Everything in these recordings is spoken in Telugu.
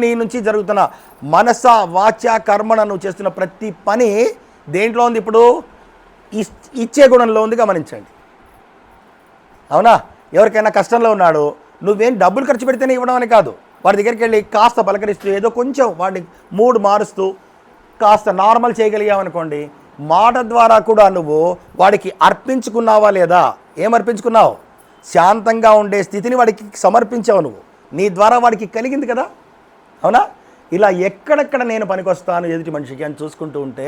నీ నుంచి జరుగుతున్న మనస వాచ కర్మణ నువ్వు చేస్తున్న ప్రతి పని దేంట్లో ఉంది? ఇప్పుడు ఇచ్చే గుణంలో ఉంది, గమనించండి. అవునా? ఎవరికైనా కష్టంలో ఉన్నాడు, నువ్వేం డబ్బులు ఖర్చు పెడితేనే ఇవ్వడం అని కాదు, వాడి దగ్గరికి వెళ్ళి కాస్త పలకరిస్తూ ఏదో కొంచెం వాడిని మూడ్ మారుస్తూ కాస్త నార్మల్ చేయగలిగావనుకోండి, మాట ద్వారా కూడా నువ్వు వాడికి అర్పించుకున్నావా లేదా? ఏం అర్పించుకున్నావు? శాంతంగా ఉండే స్థితిని వాడికి సమర్పించావు నువ్వు, నీ ద్వారా వాడికి కలిగింది కదా. అవునా? ఇలా ఎక్కడెక్కడ నేను పనికొస్తాను ఎదుటి మనిషికి అని చూసుకుంటూ ఉంటే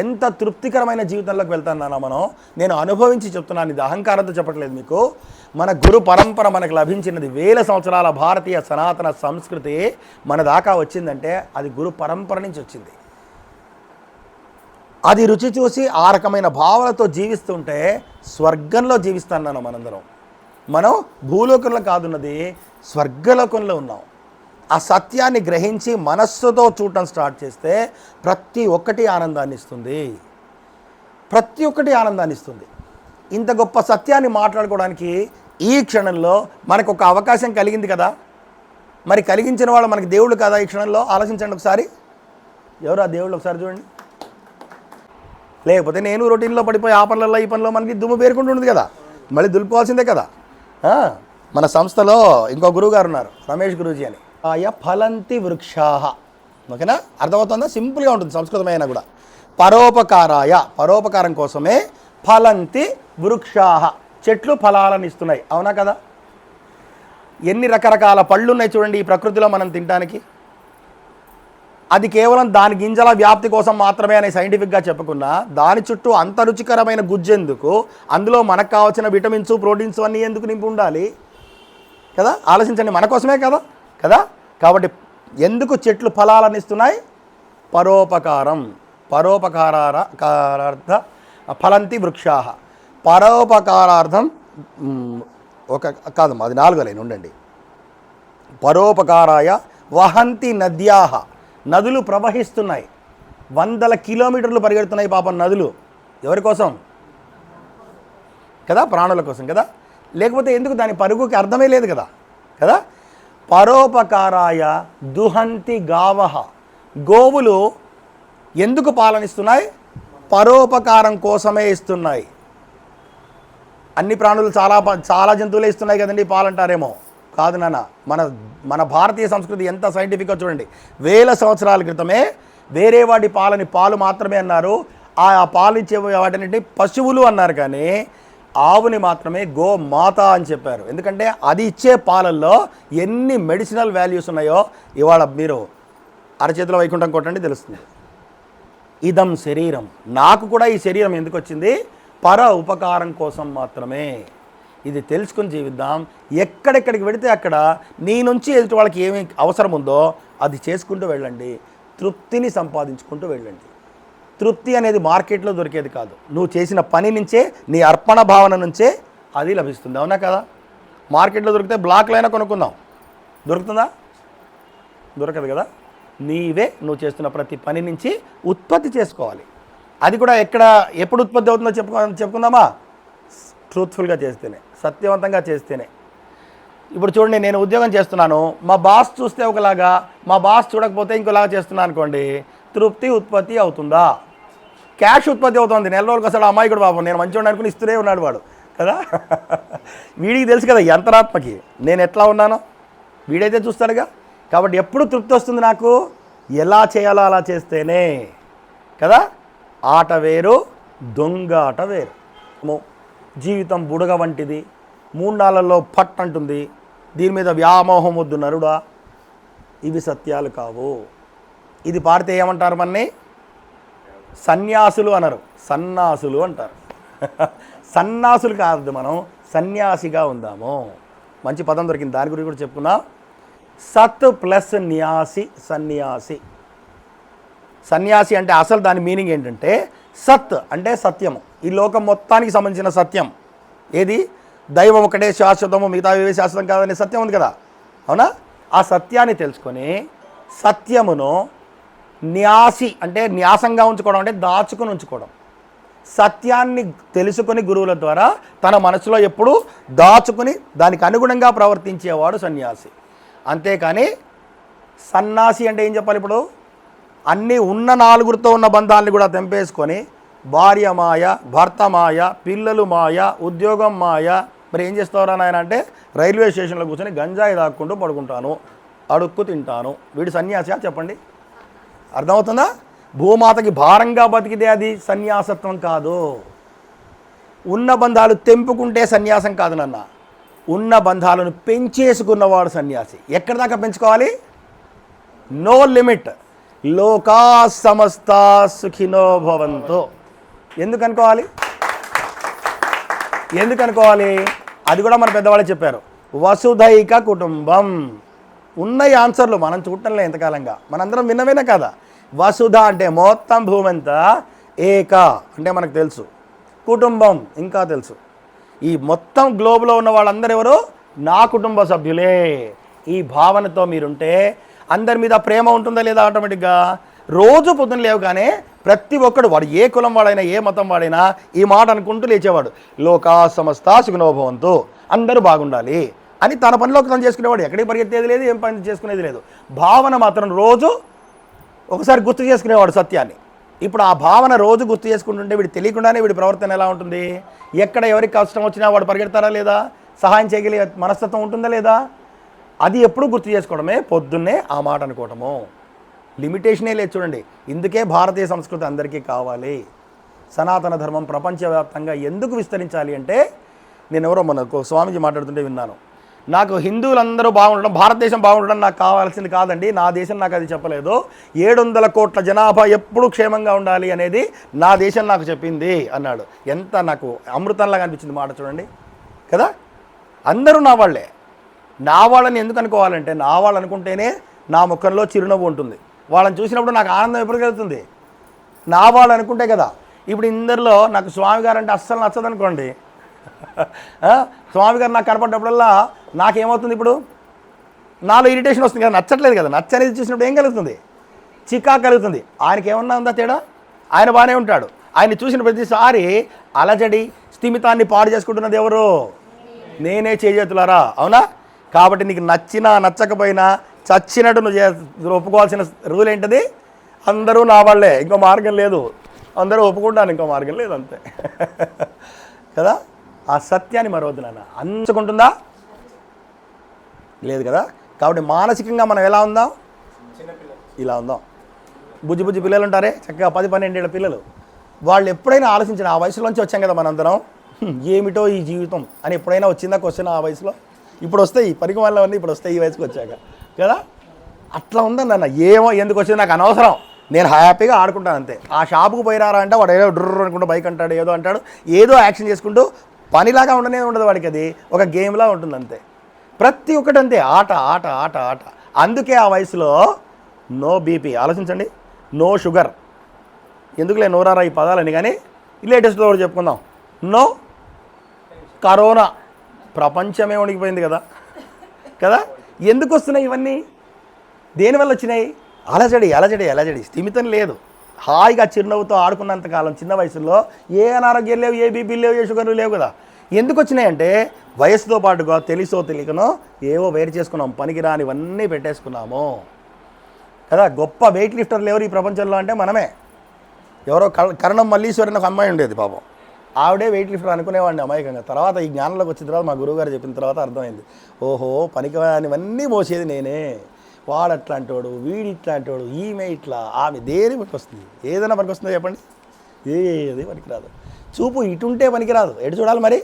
ఎంత తృప్తికరమైన జీవితంలోకి వెళ్తాను మనం. నేను అనుభవించి చెప్తున్నాను, ఇది అహంకారంతో చెప్పట్లేదు మీకు. మన గురు పరంపర మనకు లభించినది, వేల సంవత్సరాల భారతీయ సనాతన సంస్కృతి మన దాకా వచ్చిందంటే అది గురు పరంపర నుంచి వచ్చింది. అది రుచి చూసి ఆ రకమైన భావనతో జీవిస్తుంటే స్వర్గంలో జీవిస్తాను మనందరం. మనం భూలోకంలో కాదున్నది, స్వర్గలోకంలో ఉన్నాం. ఆ సత్యాన్ని గ్రహించి మనస్సుతో చూడటం స్టార్ట్ చేస్తే ప్రతి ఒక్కటి ఆనందాన్ని ఇస్తుంది, ప్రతి ఒక్కటి ఆనందాన్ని ఇస్తుంది. ఇంత గొప్ప సత్యాన్ని మాట్లాడుకోవడానికి ఈ క్షణంలో మనకు ఒక అవకాశం కలిగింది కదా. మరి కలిగించిన వాళ్ళు మనకి దేవుళ్ళు కదా. ఈ క్షణంలో ఆలోచించండి ఒకసారి, ఎవరు ఆ దేవుళ్ళు ఒకసారి చూడండి. లేకపోతే నేను రొటీన్లో పడిపోయి ఆ పనులలో ఈ పనిలో మనకి దుమ్ము పేరుకుంటుంది కదా, మళ్ళీ దులుపుకోవాల్సిందే కదా. మన సంస్థలో ఇంకో గురువు గారు ఉన్నారు, రమేష్ గురూజీ అని. ఫలంతి వృక్షాహ. ఓకేనా? అర్థమవుతుందా? సింపుల్గా ఉంటుంది, సంస్కృతమైనా కూడా. పరోపకారాయ, పరోపకారం కోసమే ఫలంతి వృక్షాహ, చెట్లు ఫలాలను ఇస్తున్నాయి. అవునా కదా? ఎన్ని రకరకాల పళ్ళు ఉన్నాయి చూడండి ఈ ప్రకృతిలో మనం తినడానికి. అది కేవలం దాని గింజల వ్యాప్తి కోసం మాత్రమే అని సైంటిఫిక్గా చెప్పుకున్నా, దాని చుట్టూ అంత రుచికరమైన గుజ్జెందుకు, అందులో మనకు కావాల్సిన విటమిన్స్ ప్రోటీన్స్ అన్నీ ఎందుకు నింపి ఉండాలి కదా. ఆలోచించండి, మన కోసమే కదా కదా. కాబట్టి ఎందుకు చెట్లు ఫలాలను ఇస్తున్నాయి? పరోపకారం, పరోపకారార్థ ఫలంతి వృక్షాహ. పరోపకారార్థం ఒక కాదమ్మా, అది 4 లైన్ ఉండండి. పరోపకారాయ వహంతి నద్యాహ, నదులు ప్రవహిస్తున్నాయి, 100 కిలోమీటర్లు పరిగెడుతున్నాయి పాపం నదులు. ఎవరి కోసం కదా? ప్రాణుల కోసం కదా. లేకపోతే ఎందుకు దాని పరుగుకి అర్థమే లేదు కదా కదా. పరోపకారాయ దుహంతి గావహ, గోవులు ఎందుకు పాలనిస్తున్నాయి? పరోపకారం కోసమే ఇస్తున్నాయి. అన్ని ప్రాణులు చాలా జంతువులే ఇస్తున్నాయి కదండి పాలంటారేమో, కాదు నాన్న. మన భారతీయ సంస్కృతి ఎంత సైంటిఫిక్గా చూడండి. వేల సంవత్సరాల క్రితమే వేరే వాటి పాలు మాత్రమే అన్నారు. ఆ పాలు ఇచ్చే వాటిని పశువులు అన్నారు, కానీ ఆవుని మాత్రమే గోమాత అని చెప్పారు. ఎందుకంటే అది ఇచ్చే పాలల్లో ఎన్ని మెడిసినల్ వాల్యూస్ ఉన్నాయో ఇవాళ మీరు అరచేతిలో వైకుంఠం కొట్టండి తెలుస్తుంది. ఇదం శరీరం, నాకు కూడా ఈ శరీరం ఎందుకు వచ్చింది? పర ఉపకారం కోసం మాత్రమే. ఇది తెలుసుకుని జీవిద్దాం. ఎక్కడెక్కడికి వెళితే అక్కడ నీ నుంచి ఎదుటి వాళ్ళకి ఏమి అవసరం ఉందో అది చేసుకుంటూ వెళ్ళండి, తృప్తిని సంపాదించుకుంటూ వెళ్ళండి. తృప్తి అనేది మార్కెట్లో దొరికేది కాదు, నువ్వు చేసిన పని నుంచే, నీ అర్పణ భావన నుంచే అది లభిస్తుంది. అవునా కదా? మార్కెట్లో దొరికితే బ్లాక్లో అయినా కొనుక్కుందాం, దొరుకుతుందా? దొరకదు కదా. నీవే నువ్వు చేస్తున్న ప్రతి పని నుంచి ఉత్పత్తి చేసుకోవాలి. అది కూడా ఎప్పుడు ఉత్పత్తి అవుతుందో చెప్పుకుందామా? ట్రూత్ఫుల్గా చేస్తేనే, సత్యవంతంగా చేస్తేనే. ఇప్పుడు చూడండి, నేను ఉద్యోగం చేస్తున్నాను, మా బాస్ చూస్తే ఒకలాగా, మా బాస్ చూడకపోతే ఇంకోలాగా చేస్తున్నాను అనుకోండి, తృప్తి ఉత్పత్తి అవుతుందా? క్యాష్ ఉత్పత్తి అవుతుంది. నెల రోజులకు అసలు అమాయకుడు పాపం, నేను మంచిగా అనుకుని ఇస్తూనే ఉన్నాడు వాడు కదా. వీడికి తెలుసు కదా యంత్రాత్మకి నేను ఎట్లా ఉన్నానో, వీడైతే చూస్తాడుగా. కాబట్టి ఎప్పుడు తృప్తి వస్తుంది నాకు? ఎలా చేయాలో అలా చేస్తేనే కదా. ఆట వేరు, దొంగ ఆట వేరు. జీవితం బుడగ వంటిది, 3 నాళ్ళల్లో పట్ అంటుంది, దీని మీద వ్యామోహం వద్దు నరుడా. ఇవి సత్యాలు కావు. ఇది పాడితే ఏమంటారు? మన్ని సన్యాసులు అనరు, సన్నాసులు అంటారు. సన్నాసులు కాదు, మనం సన్యాసిగా ఉందాము. మంచి పదం దొరికింది, దాని గురించి కూడా చెప్పుకున్నాం. సత్ ప్లస్ న్యాసి, సన్యాసి. సన్యాసి అంటే అసలు దాని మీనింగ్ ఏంటంటే, సత్ అంటే సత్యము, ఈ లోకం మొత్తానికి సంబంధించిన సత్యం. ఏది? దైవం ఒకటే శాశ్వతము, మిగతా ఏవే శాశ్వతం కాదనే సత్యం ఉంది కదా. అవునా? ఆ సత్యాన్ని తెలుసుకొని సత్యమును న్యాసి అంటే న్యాసంగా ఉంచుకోవడం, అంటే దాచుకొని ఉంచుకోవడం. సత్యాన్ని తెలుసుకొని గురువుల ద్వారా తన మనసులో ఎప్పుడూ దాచుకుని దానికి అనుగుణంగా ప్రవర్తించేవాడు సన్యాసి. అంతేకాని సన్నాసి అంటే ఏం చెప్పాలి? ఇప్పుడు అన్నీ ఉన్న 4గురితో ఉన్న బంధాలని కూడా తెంపేసుకొని భార్య మాయ, భర్త మాయ, పిల్లలు మాయ, ఉద్యోగం మాయ, మరి ఏం చేస్తారా నాయన అంటే రైల్వే స్టేషన్లో కూర్చొని గంజాయి దాక్కుంటూ పడుకుంటాను, అడుక్కు తింటాను. వీడు సన్యాసి చెప్పండి? అర్థమవుతుందా? భూమాతకి భారంగా బతికితే అది సన్యాసత్వం కాదు. ఉన్న బంధాలు తెంపుకుంటే సన్యాసం కాదు నాన్న. ఉన్న బంధాలను పెంచేసుకున్నవాడు సన్యాసి. ఎక్కడి దాకా పెంచుకోవాలి? No limit. లోకా సమస్త సుఖినో భవంతు. ఎందుకు అనుకోవాలి? అది కూడా మన పెద్దవాళ్ళు చెప్పారు. వసుధైక కుటుంబం. ఉన్నాయి ఆన్సర్లు, మనం చూడటంలే ఎంతకాలంగా. మనందరం విన్నవేనా కదా? వసుధ అంటే మొత్తం భూమంతా, ఏక అంటే మనకు తెలుసు, కుటుంబం ఇంకా తెలుసు. ఈ మొత్తం గ్లోబ్లో ఉన్న వాళ్ళందరూ ఎవరు? నా కుటుంబ సభ్యులే. ఈ భావనతో మీరుంటే అందరి మీద ప్రేమ ఉంటుందా లేదా? ఆటోమేటిక్గా రోజు పొద్దున్న లేవగానే ప్రతి ఒక్కడు, వాడు ఏ కులం వాడైనా ఏ మతం వాడైనా ఈ మాట అనుకుంటూ లేచేవాడు, లోకా సమస్త సుఖినో భవంతు, అందరూ బాగుండాలి అని తన పనిలోకి తను చేసుకునేవాడు. ఎక్కడికి పరిగెత్తేది లేదు, ఏం పని చేసుకునేది లేదు. భావన మాత్రం రోజు ఒకసారి గుర్తు చేసుకునేవాడు సత్యాన్ని. ఇప్పుడు ఆ భావన రోజు గుర్తు చేసుకుంటుంటే వీడు తెలియకుండానే వీడి ప్రవర్తన ఎలా ఉంటుంది? ఎక్కడ ఎవరికి కష్టం వచ్చినా వాడు పరిగెడతారా లేదా? సహాయం చేయగలిగే మనస్తత్వం ఉంటుందా లేదా? అది ఎప్పుడు గుర్తు చేసుకోవడమే, పొద్దున్నే ఆ మాట అనుకోవటము. లిమిటేషనే లేదు చూడండి. ఇందుకే భారతీయ సంస్కృతి అందరికీ కావాలి. సనాతన ధర్మం ప్రపంచవ్యాప్తంగా ఎందుకు విస్తరించాలి అంటే, నేను ఎవరో మనకు స్వామీజీ మాట్లాడుతుంటే విన్నాను, నాకు హిందువులందరూ బాగుండడం, భారతదేశం బాగుండడం నాకు కావాల్సింది కాదండి, నా దేశం నాకు అది చెప్పలేదు, 700 కోట్ల జనాభా ఎప్పుడు క్షేమంగా ఉండాలి అనేది నా దేశం నాకు చెప్పింది అన్నాడు. ఎంత నాకు అమృతంలాగా అనిపించింది మాట చూడండి కదా. అందరూ నా వాళ్ళే. నా వాళ్ళని ఎందుకు అనుకోవాలంటే, నా వాళ్ళు అనుకుంటేనే నా ముఖంలో చిరునవ్వు ఉంటుంది. వాళ్ళని చూసినప్పుడు నాకు ఆనందం ఎప్పుడు కలుగుతుంది? నా వాళ్ళు అనుకుంటే కదా. ఇప్పుడు ఇందరిలో నాకు స్వామి గారు అంటే అస్సలు నచ్చదనుకోండి, స్వామి గారు నాకు కనపడ్డప్పుడల్లా నాకేమవుతుంది? ఇప్పుడు నాలో ఇరిటేషన్ వస్తుంది కదా, నచ్చట్లేదు కదా. నచ్చనేది చూసినప్పుడు ఏం కలుగుతుంది? చికా కలుగుతుంది. ఆయనకి ఏమన్నా ఉందా తేడా? ఆయన బాగానే ఉంటాడు. ఆయన్ని చూసిన ప్రతిసారి అలజడి, స్థిమితాన్ని పాడు చేసుకుంటున్నది ఎవరు? నేనే చేతులారా. అవునా? కాబట్టి నీకు నచ్చినా నచ్చకపోయినా చచ్చినట్టు నువ్వు ఒప్పుకోవాల్సిన రూల్ ఏంటది? అందరూ నా వాళ్ళే, ఇంకో మార్గం లేదు. అందరూ ఒప్పుకుంటాను, ఇంకో మార్గం లేదు, అంతే కదా. ఆ సత్యాన్ని మరవద్దు నాన్న. అంచుకుంటుందా? లేదు కదా. కాబట్టి మానసికంగా మనం ఎలా ఉందాం? ఇలా ఉందాం. బుజ్జి బుజ్జి పిల్లలు ఉంటారే, చక్కగా 10-12 ఏళ్ళ పిల్లలు. వాళ్ళు ఎప్పుడైనా ఆలోచించిన, ఆ వయసులోంచి వచ్చాం కదా మనందరం, ఏమిటో ఈ జీవితం అని ఎప్పుడైనా వచ్చిందా క్వశ్చన్? ఆ వయసులో ఇప్పుడు వస్తాయి, పనికి వాళ్ళవన్నీ ఇప్పుడు వస్తాయి ఈ వయసుకి వచ్చాక కదా. అట్లా ఉందని నాన్న. ఏమో ఎందుకు వచ్చింది నాకు అనవసరం, నేను హ్యాపీగా ఆడుకుంటాను అంతే. ఆ షాపుకు పోయినారా అంటే వాడు ఏదో డ్రర్ అనుకుంటూ బైక్ అంటాడు, ఏదో అంటాడు, ఏదో యాక్షన్ చేసుకుంటూ, పనిలాగా ఉండనే ఉండదు వాడికి, అది ఒక గేమ్లా ఉంటుంది అంతే. ప్రతి ఒక్కటి అంతే, ఆట ఆట ఆట ఆట. అందుకే ఆ వయసులో నో బీపీ. ఆలోచించండి, నో షుగర్. ఎందుకులే నోరారా ఈ పదాలని, కానీ లేటెస్ట్లో కూడా చెప్పుకుందాం. No corona. ప్రపంచమే వణికిపోయింది కదా కదా. ఎందుకు వస్తున్నాయి ఇవన్నీ? దేనివల్ల వచ్చినాయి? అలజడి అలజడి అలజడి. స్థిమితం లేదు. హాయిగా చిరునవ్వుతో ఆడుకున్నంతకాలం చిన్న వయసులో ఏ అనారోగ్యం లేవు, ఏ బీపీలు లేవు, ఏ షుగర్లు లేవు కదా. ఎందుకు వచ్చినాయంటే వయసుతో పాటుగా తెలుసో తెలియకనో ఏవో వేరు చేసుకున్నాం, పనికిరానివన్నీ పెట్టేసుకున్నాము కదా. గొప్ప వెయిట్ లిఫ్టర్లు ఎవరు ఈ ప్రపంచంలో అంటే మనమే. ఎవరో కరణం మల్లీశ్వరి ఒక అమ్మాయి ఉండేది పాపం, ఆవిడే వెయిట్ లిఫ్టర్ అనుకునేవాడిని అమాయకంగా. తర్వాత ఈ జ్ఞానంలోకి వచ్చిన తర్వాత మా గురువుగారు చెప్పిన తర్వాత అర్థమైంది, ఓహో పనికిరానివన్నీ మోసేది నేనే. వాడు అట్లాంటి వాడు, వీడి ఇట్లాంటి వాడు, ఈమె ఇట్లా, ఆమె దేని పనికి వస్తుంది? ఏదైనా పనికి వస్తుందో చెప్పండి? ఏది పనికిరాదు. చూపు ఇటుంటే పనికిరాదు, ఎటు చూడాలి మరి?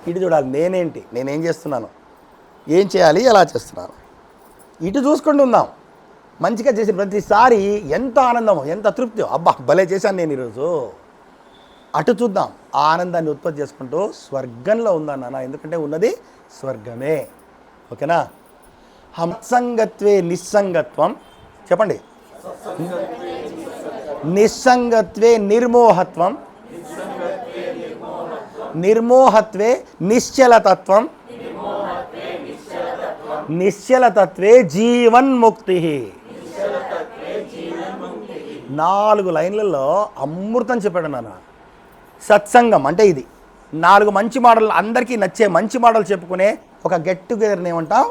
ఇటు చూడాలి. నేనేంటి, నేనేం చేస్తున్నాను, ఏం చేయాలి, ఎలా చేస్తున్నాను, ఇటు చూసుకుంటూ ఉందాం. మంచిగా చేసిన ప్రతిసారి ఎంత ఆనందమో, ఎంత తృప్తి, అబ్బా భలే చేశాను నేను ఈరోజు, అటు చూద్దాం. ఆ ఆనందాన్ని ఉత్పత్తి చేసుకుంటూ స్వర్గంలో ఉందా నాన్న, ఎందుకంటే ఉన్నది స్వర్గమే. ఓకేనా. హంసంగత్వే నిస్సంగత్వం. చెప్పండి. నిస్సంగత్వే నిర్మోహత్వం, నిర్మోహత్వే నిశ్చలతత్వం, నిశ్చలతత్వే జీవన్ముక్తి. 4 లైన్లలో అమృతం చెప్పాడు నాన్న. సత్సంగం అంటే ఇది. 4 మంచి మాటలు, అందరికీ నచ్చే మంచి మాటలు చెప్పుకునే ఒక గెట్ టుగెదర్ని ఏమంటాం?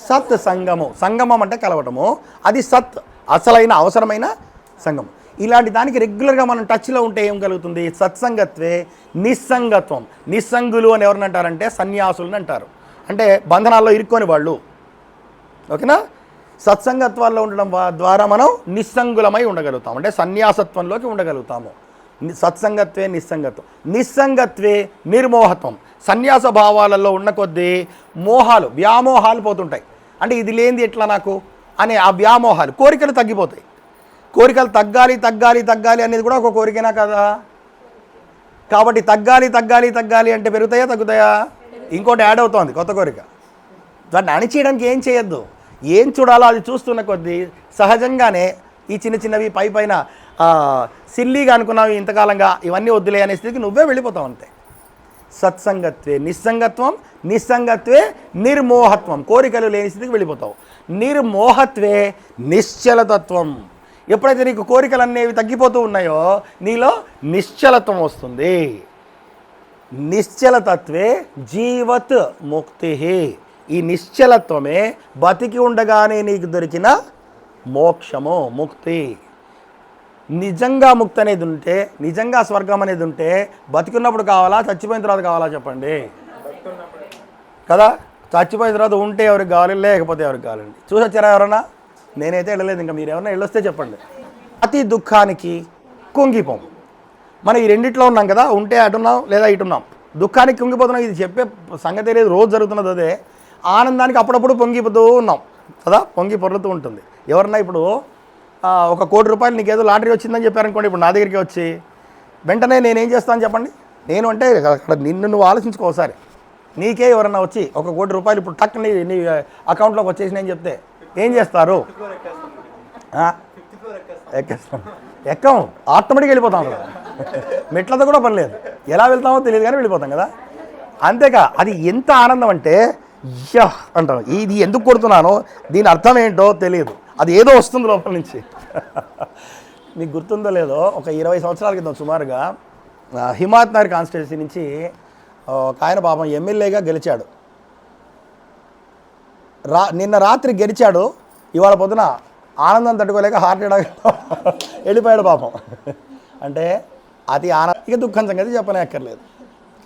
సత్ సంగము. సంగమం అంటే కలవటము, అది సత్, అసలైన అవసరమైన సంగమం. ఇలాంటి దానికి రెగ్యులర్గా మనం టచ్లో ఉంటే ఏం కలుగుతుంది? సత్సంగత్వే నిస్సంగత్వం. నిస్సంగులు అని ఎవరిని అంటారంటే సన్యాసులని అంటారు, అంటే బంధనాల్లో ఇరుక్కొని వాళ్ళు. ఓకేనా? సత్సంగత్వాల్లో ఉండడం ద్వారా మనం నిస్సంగులమై ఉండగలుగుతాం, అంటే సన్యాసత్వంలోకి ఉండగలుగుతాము. సత్సంగత్వే నిస్సంగత్వం. నిస్సంగత్వే నిర్మోహత్వం. సన్యాస భావాలలో ఉన్న కొద్దీ మోహాలు, వ్యామోహాలు పోతుంటాయి. అంటే ఇది లేనిది ఎట్లా నాకు అనే ఆ వ్యామోహాలు, కోరికలు తగ్గిపోతాయి. కోరికలు తగ్గాలి తగ్గాలి తగ్గాలి అనేది కూడా ఒక కోరికనా కదా? కాబట్టి తగ్గాలి తగ్గాలి తగ్గాలి అంటే పెరుగుతాయా తగ్గుతాయా? ఇంకోటి యాడ్ అవుతోంది, కొత్త కోరిక. దాన్ని అణిచేయడానికి ఏం చేయొద్దు, ఏం చూడాలో అది చూస్తున్న కొద్దీ సహజంగానే ఈ చిన్న చిన్నవి పైన సిల్లీగా అనుకున్నావు ఇంతకాలంగా, ఇవన్నీ వద్దులే అనే స్థితికి నువ్వే వెళ్ళిపోతావు అంతే. సత్సంగత్వే నిస్సంగత్వం, నిస్సంగత్వే నిర్మోహత్వం. కోరికలు లేని స్థితికి వెళ్ళిపోతావు. నిర్మోహత్వే నిశ్చలతత్వం. ఎప్పుడైతే నీకు కోరికలు అనేవి తగ్గిపోతూ ఉన్నాయో నీలో నిశ్చలత్వం వస్తుంది. నిశ్చలతత్వే జీవత్ ముక్తి. ఈ నిశ్చలత్వమే బతికి ఉండగానే నీకు దొరికిన మోక్షము, ముక్తి. నిజంగా ముక్తి అనేది ఉంటే, నిజంగా స్వర్గం అనేది ఉంటే బతికున్నప్పుడు కావాలా చచ్చిపోయిన తర్వాత కావాలా చెప్పండి కదా? చచ్చిపోయిన తర్వాత ఉంటే ఎవరికి కావాలి, లేకపోతే ఎవరికి కావాలండి. చూసి వచ్చారా ఎవరన్నా? నేనైతే వెళ్ళలేదు, ఇంకా మీరు ఎవరైనా వెళ్ళొస్తే చెప్పండి. అతి దుఃఖానికి కుంగిపోం. మనం ఈ రెండిట్లో ఉన్నాం కదా, ఉంటే అటున్నాం లేదా ఇటున్నాం. దుఃఖానికి కుంగిపోతున్నాం, ఇది చెప్పే సంగతి లేదు, రోజు జరుగుతున్నది అదే. ఆనందానికి అప్పుడప్పుడు పొంగిపోతూ ఉన్నాం కదా, పొంగి పొర్లుతూ ఉంటుంది. ఎవరన్నా ఇప్పుడు 1 కోటి రూపాయలు నీకు ఏదో లాటరీ వచ్చిందని చెప్పారనుకోండి, ఇప్పుడు నా దగ్గరికి వచ్చి వెంటనే నేనేం చేస్తాను చెప్పండి? నేను అంటే అక్కడ నిన్ను నువ్వు ఆలోచించుకో ఒకసారి. నీకే ఎవరన్నా వచ్చి 1 కోటి రూపాయలు ఇప్పుడు టక్ నీ అకౌంట్లోకి వచ్చేసి నేను చెప్తే ఏం చేస్తారు? ఎక్కేస్తాం. ఎక్కం, ఆటోమేటిక్గా వెళ్ళిపోతాం కదా, మెట్లతో కూడా పని లేదు, ఎలా వెళ్తామో తెలియదు కానీ వెళ్ళిపోతాం కదా. అంతేకా అది ఎంత ఆనందం అంటే యా అంటాం. ఇది ఎందుకు కొడుతున్నానో దీని అర్థం ఏంటో తెలియదు, అది ఏదో వస్తుంది లోపల నుంచి. మీకు గుర్తుందో లేదో, ఒక 20 సంవత్సరాల క్రితం సుమారుగా హిమాయత్ నగర్ కాన్స్టిట్యున్సీ నుంచి ఒక ఆయన పాపం ఎమ్మెల్యేగా గెలిచాడు. నిన్న రాత్రి గెలిచాడు, ఇవాళ పొద్దున ఆనందం తట్టుకోలేక హార్ట్ అటాక్ వెళ్ళిపోయాడు పాపం. అంటే అది ఆనందం, ఇక దుఃఖం సంగతి చెప్పనే అక్కర్లేదు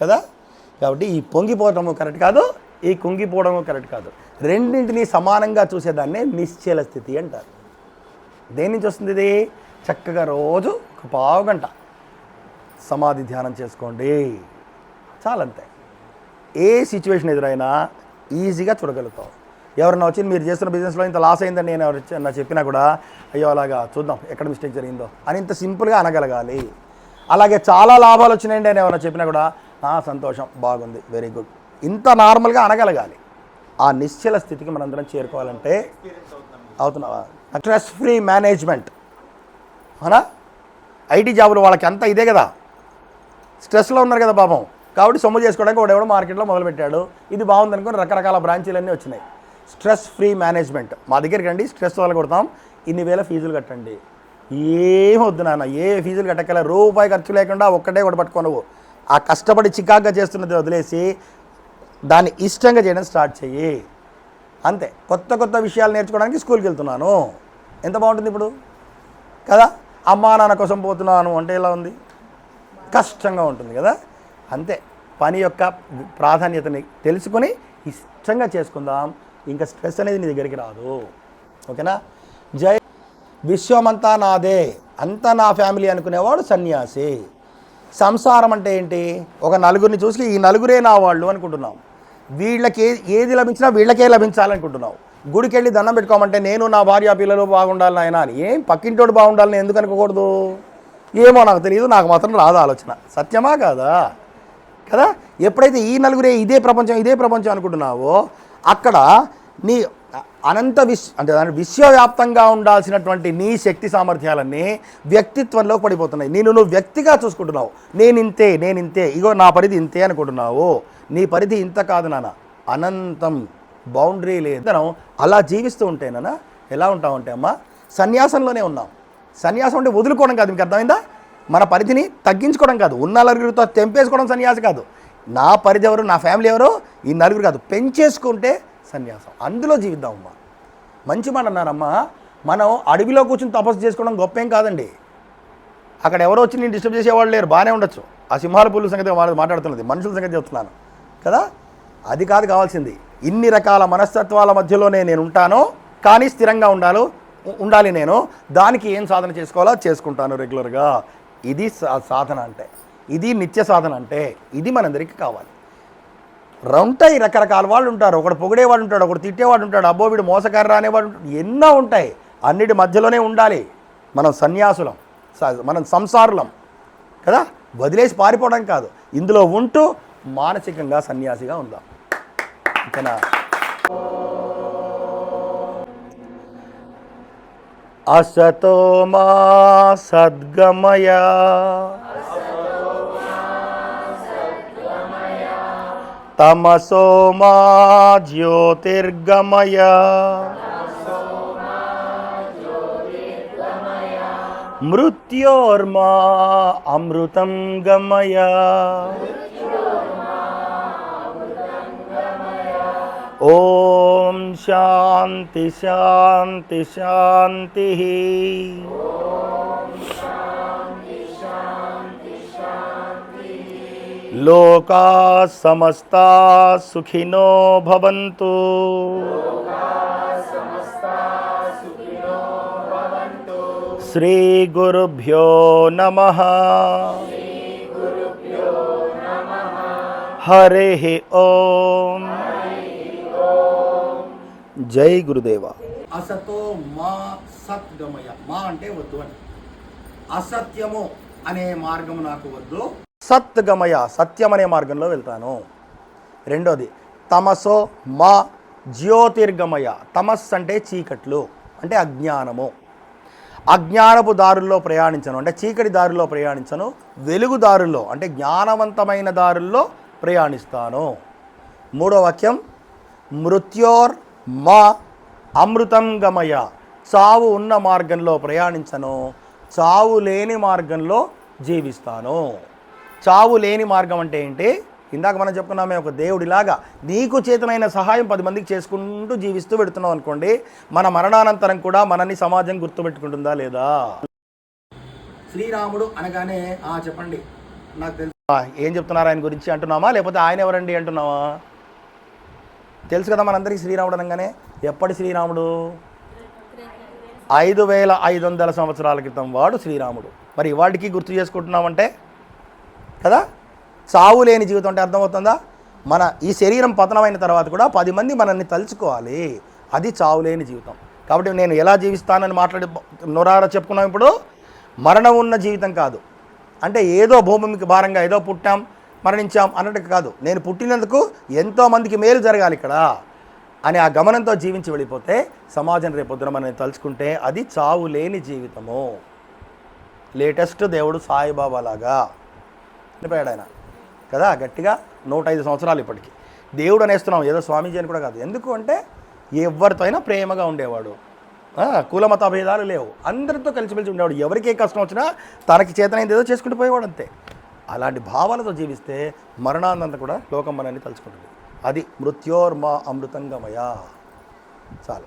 కదా. కాబట్టి ఈ పొంగిపోవడము కరెక్ట్ కాదు, ఈ కుంగిపోవడము కరెక్ట్ కాదు. రెండింటినీ సమానంగా చూసేదాన్నే నిశ్చల స్థితి అంటారు. దేని నుంచి వస్తుంది ఇది? చక్కగా రోజు 1 పావు గంట సమాధి ధ్యానం చేసుకోండి, చాలంతే. ఏ సిచ్యువేషన్ ఎదురైనా ఈజీగా చూడగలుగుతాం. ఎవరన్నా వచ్చి మీరు చేస్తున్న బిజినెస్లో ఇంత లాస్ అయిందని నేను ఎవరు చెప్పినా కూడా అయ్యో అలాగా చూద్దాం ఎక్కడ మిస్టేక్ జరిగిందో అని ఇంత సింపుల్గా అనగలగాలి. అలాగే చాలా లాభాలు వచ్చినాయండి అని ఎవరైనా చెప్పినా కూడా సంతోషం, బాగుంది, వెరీ గుడ్, ఇంత నార్మల్గా అనగలగాలి. ఆ నిశ్చల స్థితికి మనందరం చేరుకోవాలంటే అవుతున్నావా? స్ట్రెస్ ఫ్రీ మేనేజ్మెంట్ అవునా? ఐటీ జాబులు వాళ్ళకి అంతా ఇదే కదా, స్ట్రెస్లో ఉన్నారు కదా పాపం. కాబట్టి సొమ్ము చేసుకోవడానికి వాడెవడో మార్కెట్లో మొదలుపెట్టాడు, ఇది బాగుంది అనుకుని రకరకాల బ్రాంచీలన్నీ వచ్చినాయి. Stress free management. మా దగ్గరికి రండి, స్ట్రెస్ వల్ల కొడతాం, ఇన్ని వేల ఫీజులు కట్టండి. ఏం వద్దు నాన్న, ఏ ఫీజులు కట్టగల, రూపాయి ఖర్చు లేకుండా ఒక్కటే కూడా పట్టుకోనవు. ఆ కష్టపడి చికాగ్గా చేస్తున్నది వదిలేసి దాన్ని ఇష్టంగా చేయడం స్టార్ట్ చెయ్యి అంతే. కొత్త కొత్త విషయాలు నేర్చుకోవడానికి స్కూల్కి వెళ్తున్నాను, ఎంత బాగుంటుంది ఇప్పుడు కదా. అమ్మా నాన్న కోసం పోతున్నాను అంటే ఎలా ఉంది? కష్టంగా ఉంటుంది కదా. అంతే, పని యొక్క ప్రాధాన్యతని తెలుసుకొని ఇష్టంగా చేసుకుందాం, ఇంకా స్ట్రెస్ అనేది నీ దగ్గరికి రాదు. ఓకేనా? జై. విశ్వమంతా నాదే, అంతా నా ఫ్యామిలీ అనుకునేవాడు సన్యాసి. సంసారం అంటే ఏంటి? ఒక నలుగురిని చూసి ఈ నలుగురే నా వాళ్ళు అనుకుంటున్నాం. వీళ్ళకి ఏది లభించినా వీళ్ళకే లభించాలనుకుంటున్నావు. గుడికి వెళ్ళి దండం పెట్టుకోమంటే నేను నా భార్య పిల్లలు బాగుండాలని ఆయన అని, ఏం పక్కింటోడు బాగుండాలని ఎందుకు అనుకోకూడదు? ఏమో నాకు తెలియదు, నాకు మాత్రం రాదు ఆలోచన. సత్యమా కాదా? కదా. ఎప్పుడైతే ఈ నలుగురే ఇదే ప్రపంచం అనుకుంటున్నావో అక్కడ నీ అనంత అంటే విశ్వవ్యాప్తంగా ఉండాల్సినటువంటి నీ శక్తి సామర్థ్యాలన్నీ వ్యక్తిత్వంలోకి పడిపోతున్నాయి. నువ్వు వ్యక్తిగా చూసుకుంటున్నావు. నేనింతే, ఇగో నా పరిధి ఇంతే అనుకుంటున్నావు. నీ పరిధి ఇంత కాదు నాన్న, అనంతం, బౌండరీ లేదు. మనం అలా జీవిస్తూ ఉంటేనా ఎలా ఉంటామంటే అమ్మ సన్యాసంలోనే ఉన్నాం. సన్యాసం అంటే వదులుకోవడం కాదు, మీకు అర్థమైందా? మన పరిధిని తగ్గించుకోవడం కాదు, ఉన్న నలుగురితో తెంపేసుకోవడం సన్యాసి కాదు. నా పరిధి ఎవరు, నా ఫ్యామిలీ ఎవరు, ఈ నలుగురు కాదు, పెంచేసుకుంటే సన్యాసం. అందులో జీవిద్దామమ్మా. మంచి మాట అన్నారమ్మా. మనం అడవిలో కూర్చొని తపస్సు చేసుకోవడం గొప్పేం కాదండి. అక్కడ ఎవరో వచ్చి నేను డిస్టర్బ్ చేసేవాళ్ళు లేరు, బాగానే ఉండొచ్చు. ఆ సింహాల పులుల సంగతి వాళ్ళు మాట్లాడుతున్నది, మనుషుల సంగతి చెప్తున్నాను కదా. అది కాదు కావాల్సింది. ఇన్ని రకాల మనస్తత్వాల మధ్యలోనే నేను ఉంటాను, కానీ స్థిరంగా ఉండాలి నేను. దానికి ఏం సాధన చేసుకోవాలో చేసుకుంటాను రెగ్యులర్గా. ఇది సాధన అంటే, ఇది నిత్య సాధన అంటే. ఇది మనందరికీ కావాలి. ఉంటాయి రకరకాల వాళ్ళు ఉంటారు. ఒకడు పొగిడేవాడు ఉంటాడు, ఒకడు తిట్టేవాడు ఉంటాడు, అబ్బో వీడు మోసకారి అనేవాడు ఉంటాడు. ఎన్నో ఉంటాయి. అన్నిటి మధ్యలోనే ఉండాలి. మనం సన్యాసులం, మనం సంసారులం కదా. వదిలేసి పారిపోవడం కాదు, ఇందులో ఉంటూ మానసికంగా సన్యాసిగా ఉందాం. ఓకేనా? అసతో మా సద్గమయ తమసో మా జ్యోతిర్గమయ మృత్యోర్మా అమృతం గమయ. ఓం శాంతి శాంతి శాంతి. లోకా సమస్తా సుఖినో భవంతు. శ్రీ గురుభ్యో నమః. హరి ఓం. జై గురుదేవ. అసతో మా సద్గమయ. మా అంటే వద్దు అని. అసత్యము అనే మార్గము నాకు వద్దు, సత్గమయ సత్యం అనే మార్గంలో వెళ్తాను. రెండోది తమసో మా జ్యోతిర్గమయ. తమస్ అంటే చీకట్లు, అంటే అజ్ఞానము. అజ్ఞానపు దారుల్లో ప్రయాణించను, అంటే చీకటి దారుల్లో ప్రయాణించను. వెలుగు దారుల్లో, అంటే జ్ఞానవంతమైన దారుల్లో ప్రయాణిస్తాను. మూడో వాక్యం మృత్యోర్ మా అమృతం గమయ. చావు ఉన్న మార్గంలో ప్రయాణించను, చావు లేని మార్గంలో జీవిస్తాను. చావు లేని మార్గం అంటే ఏంటి? ఇందాక మనం చెప్పుకున్నామే, ఒక దేవుడిలాగా నీకు చేతనైన సహాయం 10 మందికి చేసుకుంటూ జీవిస్తూ పెడుతున్నాం అనుకోండి, మన మరణానంతరం కూడా మనల్ని సమాజం గుర్తుపెట్టుకుంటుందా లేదా? శ్రీరాముడు అనగానే చెప్పండి నాకు తెలుసు, ఏం చెప్తున్నారు ఆయన గురించి అంటున్నామా, లేకపోతే ఆయన ఎవరండి అంటున్నావా? తెలుసు కదా మనందరికీ శ్రీరాముడు అనగానే. ఎప్పటి శ్రీరాముడు? 5500 సంవత్సరాల క్రితం వాడు శ్రీరాముడు. మరి ఇవాటికి గుర్తు చేసుకుంటున్నామంటే కదా. చావు లేని జీవితం అంటే అర్థమవుతుందా? మన ఈ శరీరం పతనమైన తర్వాత కూడా 10 మంది మనల్ని తలుచుకోవాలి. అది చావు లేని జీవితం. కాబట్టి నేను ఎలా జీవిస్తానని నొరారా చెప్పుకున్నాం. ఇప్పుడు మరణం ఉన్న జీవితం కాదు, అంటే ఏదో భూమికి భారంగా ఏదో పుట్టాం మరణించాం అన్నట్టు కాదు. నేను పుట్టినందుకు ఎంతోమందికి మేలు జరగాలి ఇక్కడ అని ఆ గమనంతో జీవించి వెళ్ళిపోతే సమాజం రేపొద్దున మనల్ని తలుచుకుంటే అది చావు లేని జీవితము. లేటెస్ట్ దేవుడు సాయిబాబా లాగా చనిపోయాడు ఆయన కదా, గట్టిగా 105 సంవత్సరాలు ఇప్పటికీ. దేవుడు అనేస్తున్నాం, ఏదో స్వామీజీ అని కూడా కాదు. ఎందుకు అంటే ఎవరితో అయినా ప్రేమగా ఉండేవాడు, కులమత భేదాలు లేవు, అందరితో కలిసిమెలిసి ఉండేవాడు. ఎవరికి ఏ కష్టం వచ్చినా తనకి చేతనైంది ఏదో చేసుకుంటూ పోయేవాడు అంతే. అలాంటి భావాలతో జీవిస్తే మరణానంతా కూడా లోకం మనల్ని తలుచుకుంటుంది. అది మృత్యోర్మా అమృతంగమయ. చాలు.